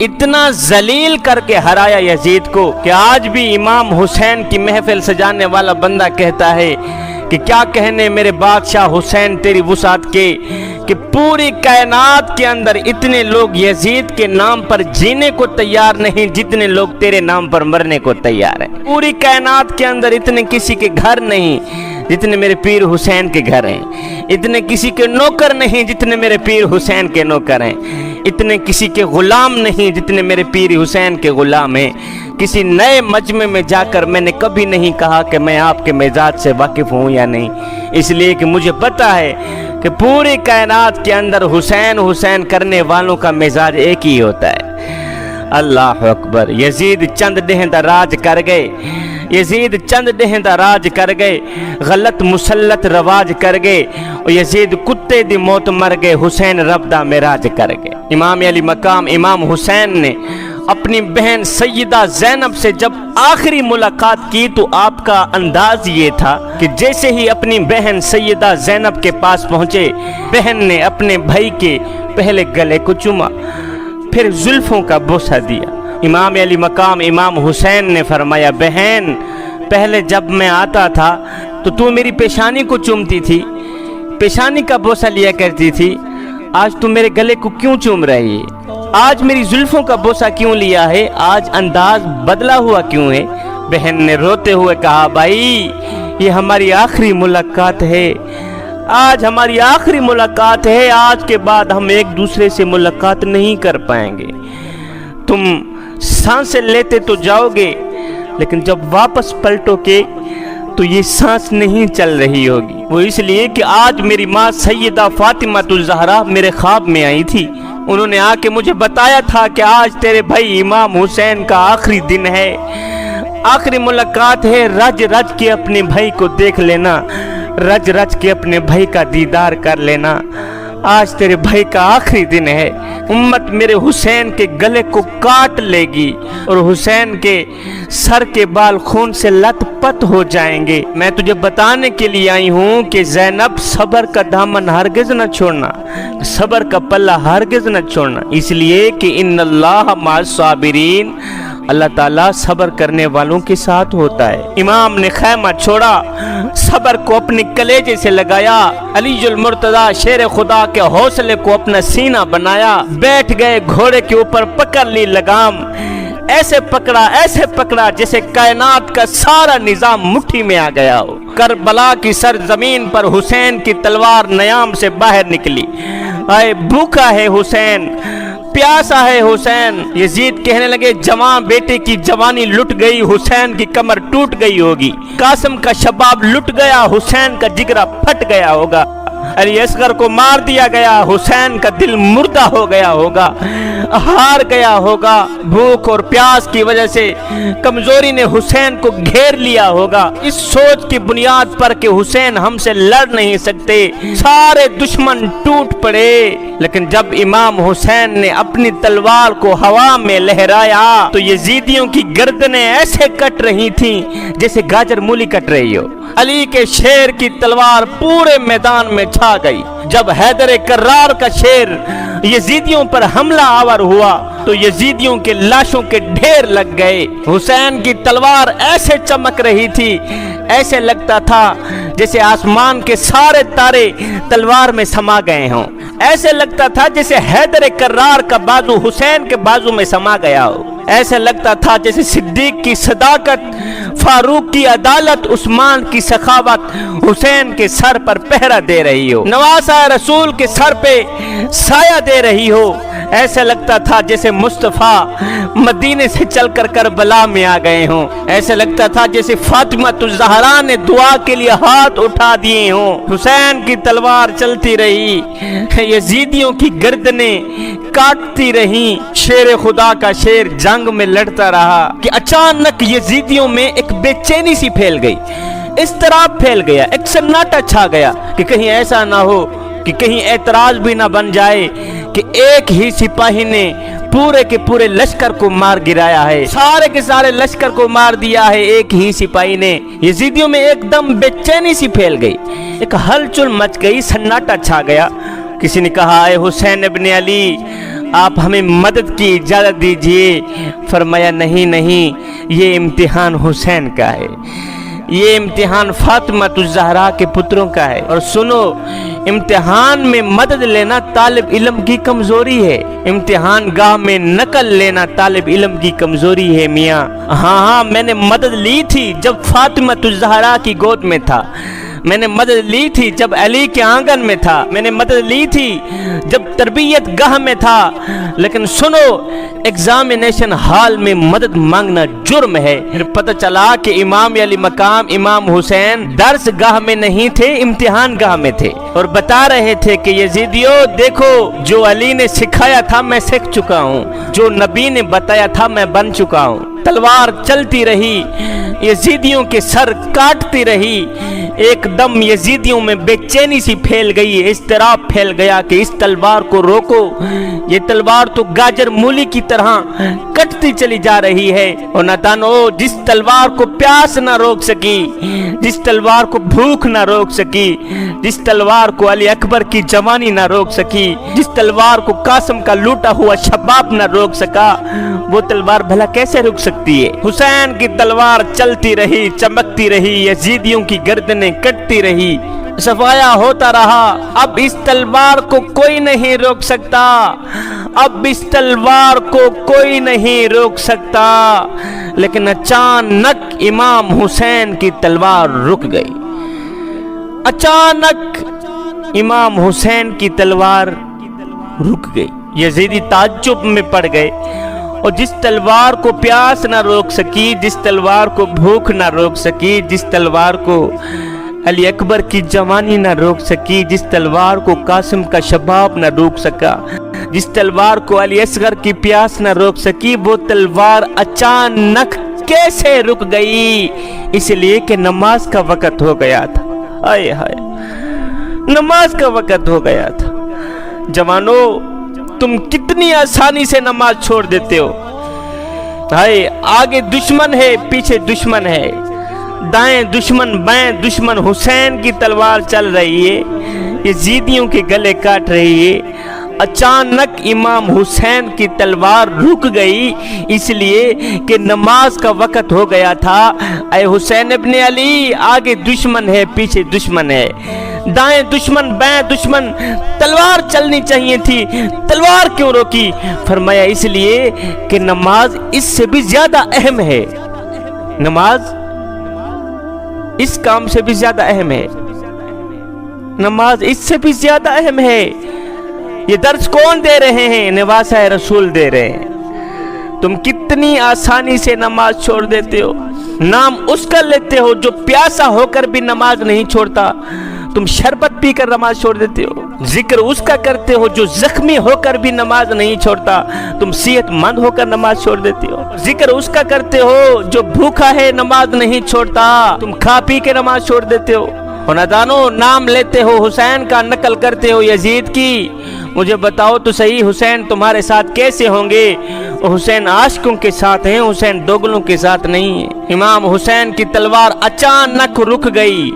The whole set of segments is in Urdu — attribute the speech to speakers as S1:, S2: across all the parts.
S1: اتنا ذلیل کر کے ہرایا یزید کو کہ آج بھی امام حسین کی محفل سجانے والا بندہ کہتا ہے کہ کیا کہنے میرے بادشاہ حسین تیری وسعت کے، کہ پوری کائنات کے اندر اتنے لوگ یزید کے نام پر جینے کو تیار نہیں جتنے لوگ تیرے نام پر مرنے کو تیار ہیں۔ پوری کائنات کے اندر اتنے کسی کے گھر نہیں جتنے میرے پیر حسین کے گھر ہیں، اتنے کسی کے نوکر نہیں جتنے میرے پیر حسین کے نوکر ہیں، اتنے کسی کے غلام نہیں جتنے میرے پیر حسین کے غلام ہیں۔ کسی نئے مجمع میں جا کر میں نے کبھی نہیں کہا کہ میں آپ کے مزاج سے واقف ہوں یا نہیں، اس لیے کہ مجھے پتا ہے کہ پوری کائنات کے اندر حسین حسین کرنے والوں کا مزاج ایک ہی ہوتا ہے۔ اللہ اکبر۔ یزید چند ڈہندہ راج کر گئے، یزید چند ڈہندہ راج کر گئے، غلط مسلط رواج کر گئے، اور یزید کتے دی موت مر گئے، حسین رب دا معراج کر گئے۔ امام علی مقام امام حسین نے اپنی بہن سیدہ زینب سے جب آخری ملاقات کی تو آپ کا انداز یہ تھا کہ جیسے ہی اپنی بہن سیدہ زینب کے پاس پہنچے، بہن نے اپنے بھائی کے پہلے گلے کو چوما، پھر زلفوں کا بوسہ دیا۔ امام علی مقام امام حسین نے فرمایا، بہن پہلے جب میں آتا تھا تو تو میری پیشانی کو چومتی تھی، پیشانی کا بوسہ لیا کرتی تھی، آج تو میرے گلے کو کیوں چوم رہی ہے؟ آج میری زلفوں کا بوسہ کیوں لیا ہے؟ آج انداز بدلا ہوا کیوں ہے؟ بہن نے روتے ہوئے کہا، بھائی یہ ہماری آخری ملاقات ہے، آج ہماری آخری ملاقات ہے، آج کے بعد ہم ایک دوسرے سے ملاقات نہیں کر پائیں گے۔ تم سانسیں لیتے تو جاؤ گے لیکن جب واپس پلٹو کے تو یہ سانس نہیں چل رہی ہوگی۔ وہ اس لیے کہ آج میری ماں سیدہ فاطمہ الزہرا میرے خواب میں آئی تھی، انہوں نے آ کے مجھے بتایا تھا کہ آج تیرے بھائی امام حسین کا آخری دن ہے، آخری ملاقات ہے، رج رج کے اپنے بھائی کو دیکھ لینا، رج رج کے اپنے بھائی کا دیدار کر لینا، آج تیرے بھائی کا آخری دن ہے، امت میرے حسین کے گلے کو کاٹ لے گی اور حسین کے سر کے بال خون سے لت پت ہو جائیں گے۔ میں تجھے بتانے کے لیے آئی ہوں کہ زینب صبر کا دامن ہرگز نہ چھوڑنا، صبر کا پلہ ہرگز نہ چھوڑنا، اس لیے کہ ان اللہ مع الصابرین، اللہ تعالیٰ صبر کرنے والوں کے ساتھ ہوتا ہے۔ امام نے خیمہ چھوڑا، صبر کو اپنے کلیجے سے لگایا، علی المرتضیٰ شیر خدا کے حوصلے کو اپنا سینہ بنایا، بیٹھ گئے گھوڑے کے اوپر، پکڑ لی لگام، ایسے پکڑا جیسے کائنات کا سارا نظام مٹھی میں آ گیا ہو۔ کربلا کی سرزمین پر حسین کی تلوار نیام سے باہر نکلی، آئے بھوکا ہے حسین، پیاسا ہے حسین۔ یزید کہنے لگے، جوان بیٹے کی جوانی لٹ گئی، حسین کی کمر ٹوٹ گئی ہوگی، قاسم کا شباب لٹ گیا، حسین کا جگرہ پھٹ گیا ہوگا، علی اصغر کو مار دیا گیا، حسین کا دل مردہ ہو گیا ہوگا، ہار گیا ہوگا، بھوک اور پیاس کی وجہ سے کمزوری نے حسین کو گھیر لیا ہوگا۔ اس سوچ کی بنیاد پر کہ حسین ہم سے لڑ نہیں سکتے، سارے دشمن ٹوٹ پڑے، لیکن جب امام حسین نے اپنی تلوار کو ہوا میں لہرایا تو یزیدیوں کی گردنیں ایسے کٹ رہی تھیں جیسے گاجر مولی کٹ رہی ہو۔ علی کے شیر کی تلوار پورے میدان میں چھا گئی۔ جب حیدر کرار کا شیر یزیدیوں پر حملہ آور ہوا تو یزیدیوں کے لاشوں کے ڈھیر لگ گئے۔ حسین کی تلوار ایسے چمک رہی تھی، ایسے لگتا تھا جیسے آسمان کے سارے تارے تلوار میں سما گئے ہوں، ایسے لگتا تھا جیسے حیدر کرار کا بازو حسین کے بازو میں سما گیا ہو، ایسے لگتا تھا جیسے صدیق کی صداقت، فاروق کی عدالت، عثمان کی سخاوت حسین کے سر پر پہرا دے رہی ہو، نواسہ رسول کے سر پہ سایہ دے رہی ہو، ایسے لگتا تھا جیسے مصطفیٰ مدینے سے چل کر کربلا میں آ گئے ہوں، ایسے لگتا تھا جیسے فاطمہ الزہرا نے دعا کے لیے ہاتھ اٹھا دیے ہوں۔ حسین کی تلوار چلتی رہی، یزیدیوں کی گردنیں کاٹتی رہی، شیر خدا کا شیر جنگ میں لڑتا رہا کہ اچانک یزیدیوں میں ایک بے چینی سی پھیل گئی، اضطراب پھیل گیا، ایک سناٹا چھا گیا کہ کہیں ایسا نہ ہو کہ کہیں اعتراض بھی نہ بن جائے کہ ایک ہی سپاہی نے پورے کے پورے لشکر کو مار گرایا ہے، سارے کے سارے لشکر کو مار دیا ہے ایک ہی سپاہی نے۔ یزیدیوں میں ایک دم بے چینی سی پھیل گئی، ایک ہلچل مچ گئی، سناٹا چھا گیا۔ کسی نے کہا، اے حسین ابن علی، آپ ہمیں مدد کی اجازت دیجئے۔ فرمایا نہیں نہیں، یہ امتحان حسین کا ہے، یہ امتحان فاطمہ الزہرا کے پتروں کا ہے۔ اور سنو، امتحان میں مدد لینا طالب علم کی کمزوری ہے، امتحان گاہ میں نقل لینا طالب علم کی کمزوری ہے میاں۔ ہاں میں نے مدد لی تھی جب فاطمہ الزہرا کی گود میں تھا، میں نے مدد لی تھی جب علی کے آنگن میں تھا، میں نے مدد لی تھی جب تربیت گاہ میں تھا، لیکن سنو، ایگزامینیشن ہال میں مدد مانگنا جرم ہے۔ پھر پتہ چلا کہ امام علی مقام امام حسین درس گاہ میں نہیں تھے، امتحان گاہ میں تھے، اور بتا رہے تھے کہ یزیدیو دیکھو، جو علی نے سکھایا تھا میں سیکھ چکا ہوں، جو نبی نے بتایا تھا میں بن چکا ہوں۔ تلوار چلتی رہی، یزیدیوں کے سر کاٹتی رہی، ایک دم یزیدیوں میں بے چینی سی پھیل گئی، اضطراب پھیل گیا کہ اس تلوار کو روکو، یہ تلوار تو گاجر مولی کی طرح کٹتی چلی جا رہی ہے۔ اور ناتانو، جس تلوار کو پیاس نہ روک سکی، جس تلوار کو بھوک نہ روک سکی، جس تلوار کو علی اکبر کی جوانی نہ روک سکی، جس تلوار کو قاسم کا لوٹا ہوا شباب نہ روک سکا، وہ تلوار بھلا کیسے رک سکتی ہے؟ حسین کی تلوار چلتی رہی، چمکتی رہی، یزیدیوں کی گردنیں کٹتی رہی، صفایا ہوتا رہا۔ اب اس تلوار کو کوئی نہیں روک سکتا، اب اس تلوار کو کوئی نہیں روک سکتا۔ لیکن اچانک امام حسین کی تلوار رک گئی، اچانک امام حسین کی تلوار رک گئی۔ یزیدی تعجب میں پڑ گئے، اور جس تلوار کو پیاس نہ روک سکی، جس تلوار کو بھوک نہ روک سکی، جس تلوار کو علی اکبر کی جوانی نہ روک سکی، جس تلوار کو قاسم کا شباب نہ روک سکا، جس تلوار کو علی اصغر کی پیاس نہ روک سکی، وہ تلوار اچانک کیسے رک گئی؟ اس لیے کہ نماز کا وقت ہو گیا تھا۔ آئے ہائے، نماز کا وقت ہو گیا تھا۔ جوانو، تم کتنی آسانی سے نماز چھوڑ دیتے ہو۔ ہائے، آگے دشمن ہے، پیچھے دشمن ہے، دائیں دشمن، بائیں دشمن، حسین کی تلوار چل رہی ہے، یزیدیوں کے گلے کاٹ رہی ہے۔ اچانک امام حسین کی تلوار رک گئی، اس لیے کہ نماز کا وقت ہو گیا تھا۔ اے حسین ابن علی، آگے دشمن ہے، پیچھے دشمن ہے، دائیں دشمن، بائیں دشمن، تلوار چلنی چاہیے تھی، تلوار کیوں روکی؟ فرمایا اس لیے کہ نماز اس سے بھی زیادہ اہم ہے، نماز اس کام سے بھی زیادہ اہم ہے، نماز اس سے بھی زیادہ اہم ہے۔ یہ درس کون دے رہے ہیں؟ نواسہ رسول دے رہے ہیں۔ تم کتنی آسانی سے نماز چھوڑ دیتے ہو، نام اس کا لیتے ہو جو پیاسا ہو کر بھی نماز نہیں چھوڑتا، تم شربت پی کر نماز چھوڑ دیتے ہو۔ ذکر اس کا کرتے ہو جو زخمی ہو کر بھی نماز نہیں چھوڑتا، تم صحت مند ہو کر نماز چھوڑ دیتے ہو۔ ذکر اس کا کرتے ہو جو بھوکا ہے نماز نہیں چھوڑتا، تم کھا پی کے نماز چھوڑ دیتے ہو۔ اور نادانو، نام لیتے ہو حسین کا، نقل کرتے ہو یزید کی۔ مجھے بتاؤ تو صحیح، حسین تمہارے ساتھ کیسے ہوں گے؟ حسین عاشقوں کے ساتھ ہیں، حسین دوگلوں کے ساتھ نہیں ہے۔ امام حسین کی تلوار اچانک رک گئی،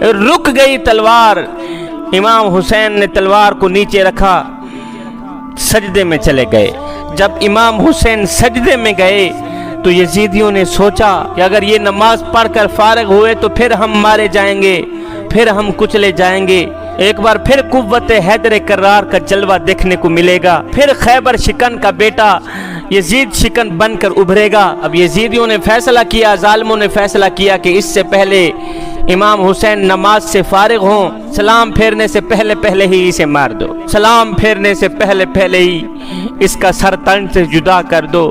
S1: رک گئی تلوار۔ امام حسین نے تلوار کو نیچے رکھا، سجدے میں چلے گئے۔ جب امام حسین سجدے میں گئے تو یزیدیوں نے سوچا کہ اگر یہ نماز پڑھ کر فارغ ہوئے تو پھر ہم مارے جائیں گے، پھر ہم کچلے جائیں گے، ایک بار پھر قوت حیدر کرار کا جلوہ دیکھنے کو ملے گا، پھر خیبر شکن کا بیٹا یزید شکن بن کر ابھرے گا۔ اب یزیدیوں نے فیصلہ کیا، ظالموں نے فیصلہ کیا کہ اس سے پہلے امام حسین نماز سے فارغ ہوں، سلام پھیرنے سے پہلے پہلے ہی اسے مار دو، سلام پھیرنے سے پہلے پہلے ہی اس کا سر تن سے جدا کر دو۔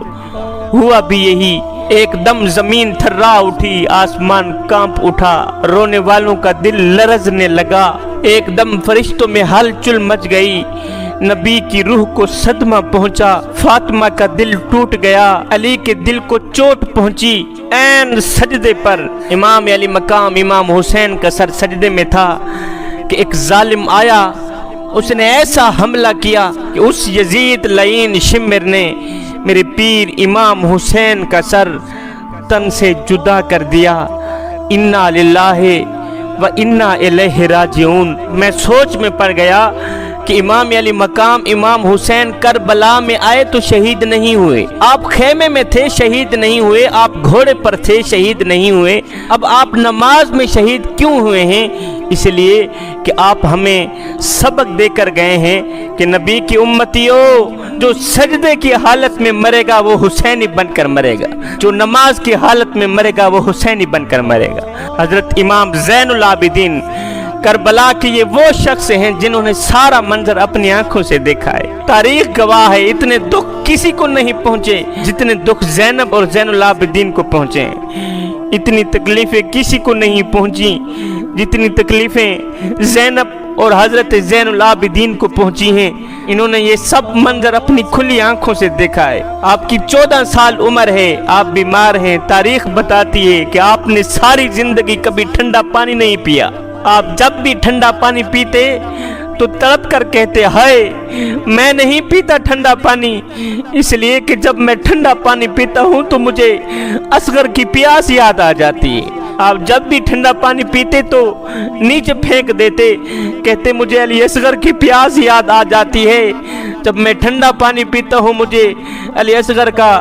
S1: ہوا بھی یہی، ایک دم زمین تھرا اٹھی، آسمان کانپ اٹھا، رونے والوں کا دل لرزنے لگا، ایک دم فرشتوں میں ہلچل مچ گئی، نبی کی روح کو صدمہ پہنچا، فاطمہ کا دل ٹوٹ گیا، علی کے دل کو چوٹ پہنچی۔ عین سجدے پر امام علی مقام امام حسین کا سر سجدے میں تھا کہ ایک ظالم آیا، اس نے ایسا حملہ کیا کہ اس یزید لعین شمر نے میرے پیر امام حسین کا سر تن سے جدا کر دیا۔ انا للہ و انا الیہ راجعون۔ میں سوچ میں پڑ گیا کہ امام علی مقام امام حسین کربلا میں آئے تو شہید نہیں ہوئے، آپ خیمے میں تھے شہید نہیں ہوئے، آپ گھوڑے پر تھے شہید نہیں ہوئے، اب آپ نماز میں شہید کیوں ہوئے ہیں؟ اس لیے کہ آپ ہمیں سبق دے کر گئے ہیں کہ نبی کی امتیوں، جو سجدے کی حالت میں مرے گا وہ حسینی بن کر مرے گا، جو نماز کی حالت میں مرے گا وہ حسینی بن کر مرے گا۔ حضرت امام زین العابدین کربلا کے یہ وہ شخص ہیں جنہوں نے سارا منظر اپنی آنکھوں سے دیکھا ہے۔ تاریخ گواہ ہے، اتنے دکھ کسی کو نہیں پہنچے جتنے دکھ زینب اور زین العابدین کو پہنچے ہیں، اتنی تکلیفیں کسی کو نہیں پہنچی جتنی تکلیفیں زینب اور حضرت زین العابدین کو پہنچی ہیں۔ انہوں نے یہ سب منظر اپنی کھلی آنکھوں سے دیکھا ہے۔ آپ کی 14 سال عمر ہے، آپ بیمار ہیں، تاریخ بتاتی ہے کہ آپ نے ساری زندگی کبھی ٹھنڈا پانی نہیں پیا۔ آپ جب بھی ٹھنڈا پانی پیتے تو تڑپ کر کہتے ہائے میں نہیں پیتا ٹھنڈا پانی، اس لیے کہ جب میں ٹھنڈا پانی پیتا ہوں تو مجھے اصغر کی پیاس یاد آ جاتی ہے۔ آپ جب بھی ٹھنڈا پانی پیتے تو نیچے پھینک دیتے، کہتے مجھے علی اصغر کی پیاس یاد آ جاتی ہے، جب میں ٹھنڈا پانی پیتا ہوں مجھے علی اصغر کا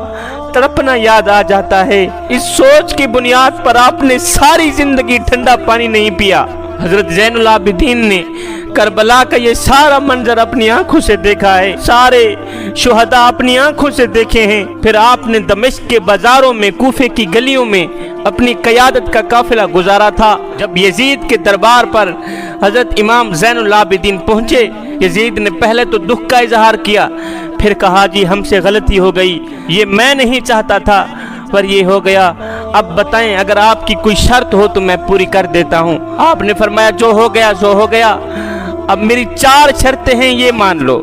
S1: تڑپنا یاد آ جاتا ہے۔ اس سوچ کی بنیاد پر آپ نے ساری زندگی ٹھنڈا پانی نہیں پیا۔ حضرت زین العابدین نے کربلا کا یہ سارا منظر اپنی آنکھوں سے دیکھا ہے، سارے شہداء اپنی آنکھوں سے دیکھے ہیں۔ پھر آپ نے دمشق کے بازاروں میں، کوفے کی گلیوں میں اپنی قیادت کا قافلہ گزارا تھا۔ جب یزید کے دربار پر حضرت امام زین العابدین پہنچے، یزید نے پہلے تو دکھ کا اظہار کیا، پھر کہا جی ہم سے غلطی ہو گئی، یہ میں نہیں چاہتا تھا پر یہ ہو گیا، اب بتائیں اگر آپ کی کوئی شرط ہو تو میں پوری کر دیتا ہوں۔ آپ نے فرمایا جو ہو گیا سو ہو گیا، اب میری 4 شرطیں ہیں یہ مان لو،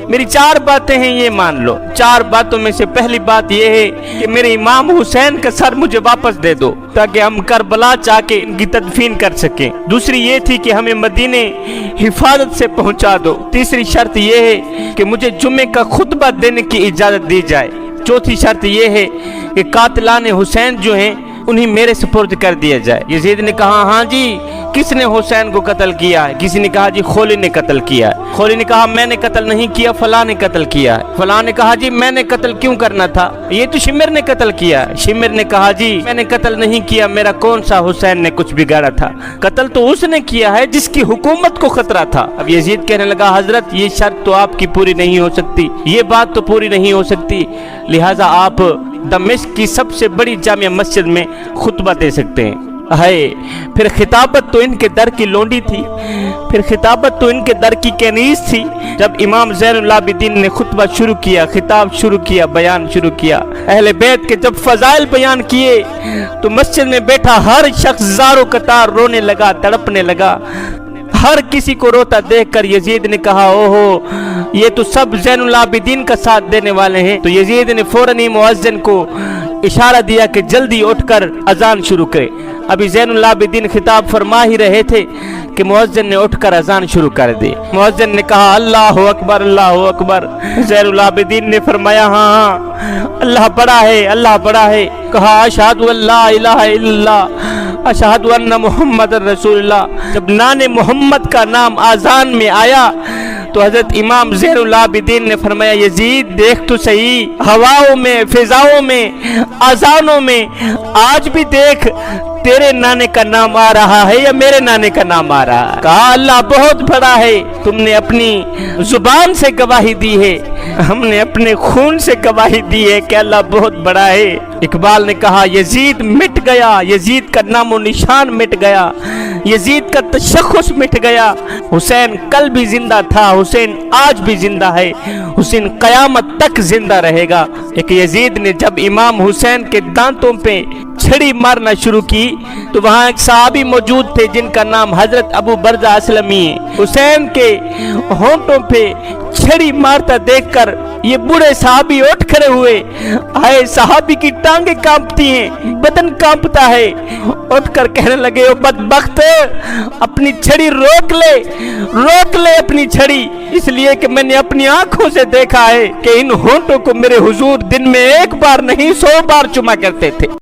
S1: میری 4 باتیں ہیں یہ مان لو۔ 4 باتوں میں سے پہلی بات یہ ہے کہ میرے امام حسین کا سر مجھے واپس دے دو تاکہ ہم کربلا جا کے ان کی تدفین کر سکیں۔ دوسری یہ تھی کہ ہمیں مدینے حفاظت سے پہنچا دو۔ تیسری شرط یہ ہے کہ مجھے جمعے کا خطبہ دینے کی اجازت دی جائے۔ چوتھی شرط یہ ہے کہ قاتلان حسین جو ہیں انہیں میرے سپرد کر دیا جائے۔ یزید نے کہا ہاں جی کس نے حسین کو قتل کیا ہے؟ کسی نے کہا جی خولی نے قتل کیا ہے۔ خولی نے کہا میں نے قتل نہیں کیا، فلاں نے قتل کیا ہے۔ فلاں نے کہا جی میں نے قتل کیوں کرنا تھا، یہ تو شمر نے قتل کیا ہے۔ شمر نے کہا جی میں نے قتل نہیں کیا، میرا کون سا حسین نے کچھ بگاڑا تھا، قتل تو اس نے کیا ہے جس کی حکومت کو خطرہ تھا۔ اب یزید کہنے لگا حضرت یہ شرط تو آپ کی پوری نہیں ہو سکتی، یہ بات تو پوری نہیں ہو سکتی، لہٰذا آپ دمشق کی سب سے بڑی جامع مسجد میں خطبہ دے سکتے ہیں۔ پھر خطابت تو ان کے در کی لونڈی تھی، پھر خطابت تو ان کے در کی کنیز تھی۔ جب امام زین العابدین نے خطبہ شروع کیا، خطاب شروع کیا، بیان شروع کیا، اہل بیت کے جب فضائل بیان کیے تو مسجد میں بیٹھا ہر شخص زار و قطار رونے لگا، تڑپنے لگا۔ ہر کسی کو روتا دیکھ کر یزید نے کہا اوہو یہ تو سب زین العابدین کا ساتھ دینے والے ہیں۔ تو یزید نے فوراً ہی مؤذن کو اشارہ دیا کہ جلدی اٹھ کر اذان شروع کرے۔ ابھی زین العابدین خطاب فرما ہی رہے تھے کہ مؤذن نے اٹھ کر اذان شروع کر دی۔ مؤذن نے کہا اللہ اکبر اللہ اکبر۔ زین العابدین نے فرمایا ہاں اللہ بڑا ہے، اللہ بڑا ہے۔ کہا اشہد ان لا الہ الا اللہ اشہد ان محمد رسول اللہ۔ جب نام محمد کا نام اذان میں آیا تو حضرت امام زین العابدین نے فرمایا یزید دیکھ تو صحیح، ہواؤں میں، فضاؤں میں، اذانوں میں آج بھی دیکھ تیرے نانے کا نام آ رہا ہے یا میرے نانے کا نام آ رہا ہے؟ کہا اللہ بہت بڑا ہے، تم نے اپنی زبان سے گواہی دی ہے، ہم نے اپنے خون سے گواہی دی ہے کہ اللہ بہت بڑا ہے۔ اقبال نے کہا یزید مٹ گیا، یزید کا نام و نشان مٹ گیا، یزید کا تشخص مٹ گیا۔ حسین کل بھی زندہ تھا، حسین آج بھی زندہ ہے، حسین قیامت تک زندہ رہے گا۔ ایک یزید نے جب امام حسین کے دانتوں پہ چھڑی مارنا شروع کی تو وہاں ایک صحابی موجود تھے جن کا نام حضرت ابو برزہ اسلمی ہے۔ حسین کے ہونٹوں پہ چھڑی مارتا دیکھ کر یہ بوڑھے صحابی اٹھ کھڑے ہوئے، آئے صحابی کی ٹانگیں کانپتی ہیں، بدن کانپتا ہے، اٹھ کر کہنے لگے او بدبخت اپنی چھڑی روک لے اپنی چھڑی، اس لیے کہ میں نے اپنی آنکھوں سے دیکھا ہے کہ ان ہونٹوں کو میرے حضور دن میں 1 بار نہیں 100 بار چوما کرتے تھے۔